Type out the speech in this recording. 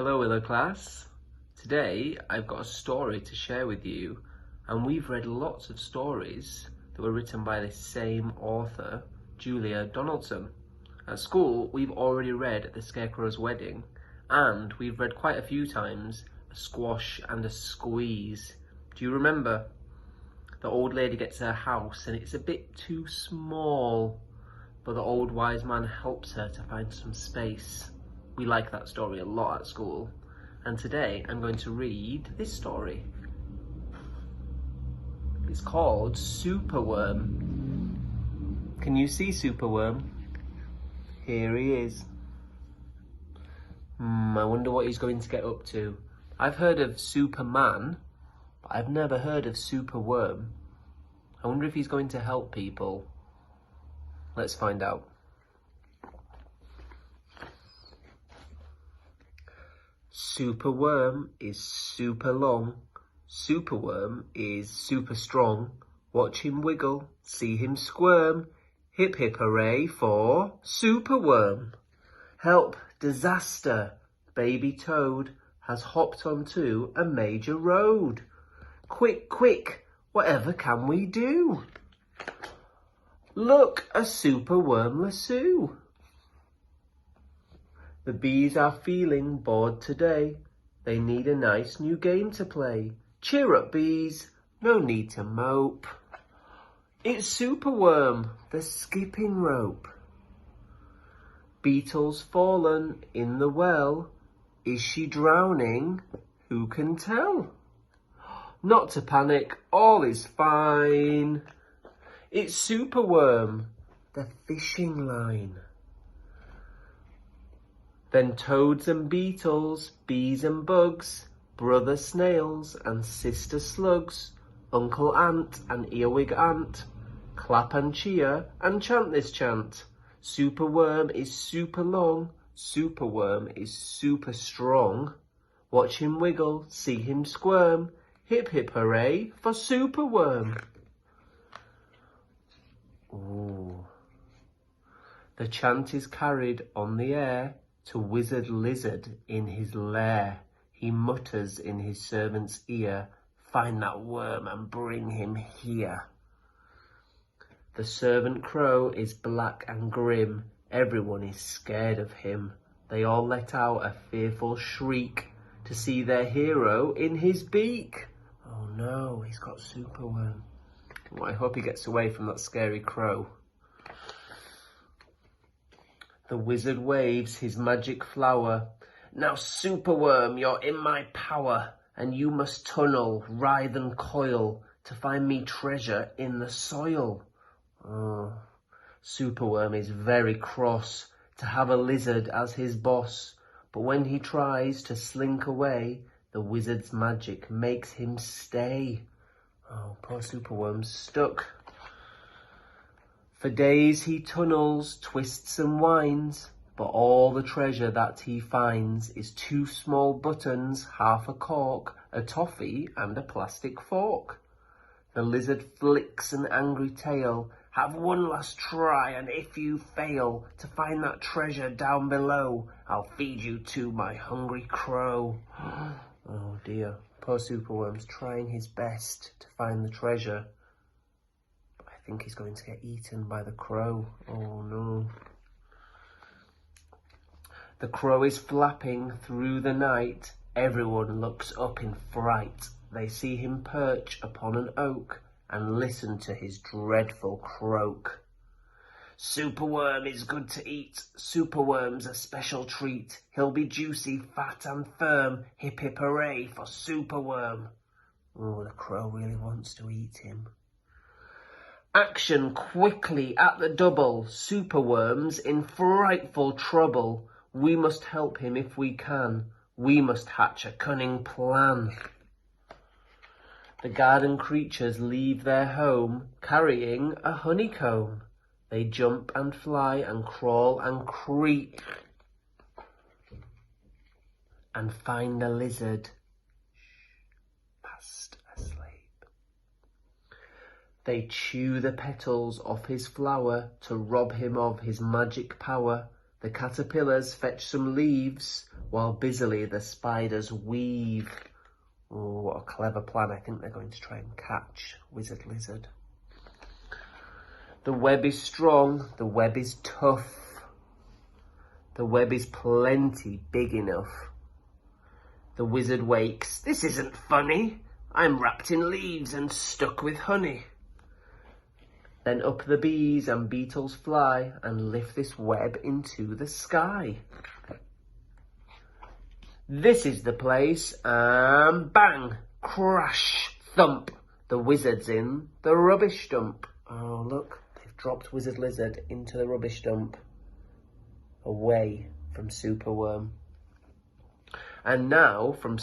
Hello, Willow class. Today I've got a story to share with you, and we've read lots of stories that were written by the same author, Julia Donaldson. At school, we've already read The Scarecrow's Wedding, and we've read quite a few times A Squash and a Squeeze. Do you remember? The old lady gets her house and it's a bit too small, but the old wise man helps her to find some space. We like that story a lot at school. And today I'm going to read this story. It's called Superworm. Can you see Superworm? Here he is. I wonder what he's going to get up to. I've heard of Superman, but I've never heard of Superworm. I wonder if he's going to help people. Let's find out. Superworm is super long. Superworm is super strong. Watch him wiggle, see him squirm. Hip hip hooray for Superworm. Help, disaster. Baby Toad has hopped onto a major road. Quick, quick, whatever can we do? Look, a Superworm lasso. The bees are feeling bored today. They need a nice new game to play. Cheer up, bees, no need to mope. It's Superworm, the skipping rope. Beetle's fallen in the well. Is she drowning? Who can tell? Not to panic, all is fine. It's Superworm, the fishing line. Then toads and beetles, bees and bugs, brother snails and sister slugs, uncle ant and earwig ant, clap and cheer and chant this chant. Superworm is super long, Superworm is super strong. Watch him wiggle, see him squirm, hip hip hooray for Superworm. Ooh. The chant is carried on the air to Wizard Lizard in his lair. He mutters in his servant's ear, find that worm and bring him here. The servant crow is black and grim. Everyone is scared of him. They all let out a fearful shriek to see their hero in his beak. Oh no, he's got Superworm. Well, I hope he gets away from that scary crow. The wizard waves his magic flower. Now, Superworm, you're in my power, and you must tunnel, writhe and coil to find me treasure in the soil. Oh, Superworm is very cross to have a lizard as his boss, but when he tries to slink away, the wizard's magic makes him stay. Oh, poor Superworm's stuck. For days he tunnels, twists and winds, but all the treasure that he finds is 2 small buttons, half a cork, a toffee and a plastic fork. The lizard flicks an angry tail. Have one last try, and if you fail to find that treasure down below, I'll feed you to my hungry crow. Oh dear, poor Superworm's trying his best to find the treasure. I think he's going to get eaten by the crow. Oh no. The crow is flapping through the night. Everyone looks up in fright. They see him perch upon an oak and listen to his dreadful croak. Superworm is good to eat. Superworm's a special treat. He'll be juicy, fat and firm. Hip hip hooray for Superworm. Oh, the crow really wants to eat him. Action quickly at the double. Superworm's in frightful trouble. We must help him if we can. We must hatch a cunning plan. The garden creatures leave their home, carrying a honeycomb. They jump and fly and crawl and creep and find the lizard fast asleep. They chew the petals off his flower to rob him of his magic power. The caterpillars fetch some leaves, while busily the spiders weave. Oh, what a clever plan. I think they're going to try and catch Wizard Lizard. The web is strong, the web is tough. The web is plenty big enough. The wizard wakes. This isn't funny. I'm wrapped in leaves and stuck with honey. Then up the bees and beetles fly and lift this web into the sky. This is the place, and bang, crash, thump. The wizard's in the rubbish dump. Oh, look, they've dropped Wizard Lizard into the rubbish dump, away from Superworm. And now, from